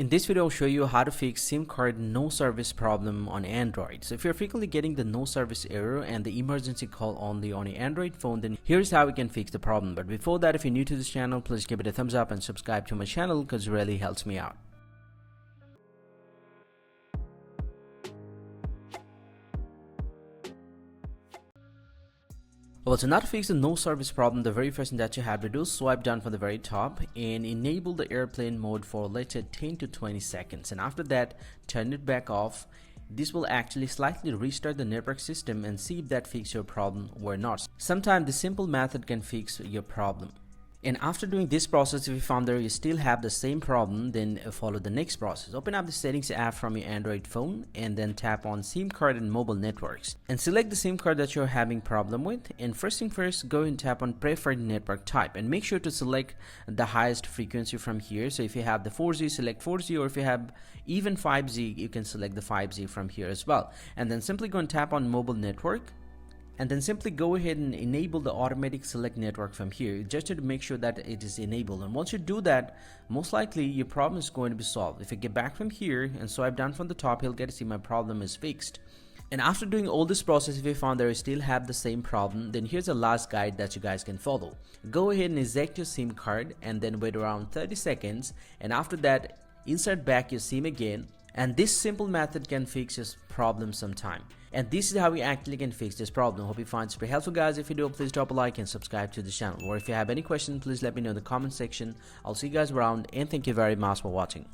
In this video, I'll show you how to fix SIM card no service problem on Android. So if you're frequently getting the no service error and the emergency call only on your Android phone, then here's how we can fix the problem. But before that, if you're new to this channel, please give it a thumbs up and subscribe to my channel because it really helps me out. Well, so now to fix the no service problem, the very first thing that you have to do is swipe down from the very top and enable the airplane mode for let's say 10 to 20 seconds, and after that turn it back off. This will actually slightly restart the network system and see if that fixes your problem or not. Sometimes the simple method can fix your problem. And after doing this process, if you found that you still have the same problem, then follow the next process. Open up the settings app from your Android phone and then tap on SIM card and mobile networks and select the SIM card that you're having problem with. And first thing first, go and tap on preferred network type and make sure to select the highest frequency from here. So if you have the 4G, select 4G, or if you have even 5G, you can select the 5G from here as well. And then simply go and tap on mobile network. And then simply go ahead and enable the automatic select network from here, just to make sure that it is enabled. And once you do that, most likely your problem is going to be solved. If you get back from here and swipe down from the top, you'll get to see my problem is fixed. And after doing all this process, if you found that you still have the same problem, then here's a last guide that you guys can follow. Go ahead and eject your SIM card and then wait around 30 seconds. And after that, insert back your SIM again. And this simple method can fix your problem sometime. And this is how we actually can fix this problem. Hope you find it super helpful, guys. If you do, please drop a like and subscribe to the channel. Or if you have any questions, please let me know in the comment section. I'll see you guys around, and thank you very much for watching.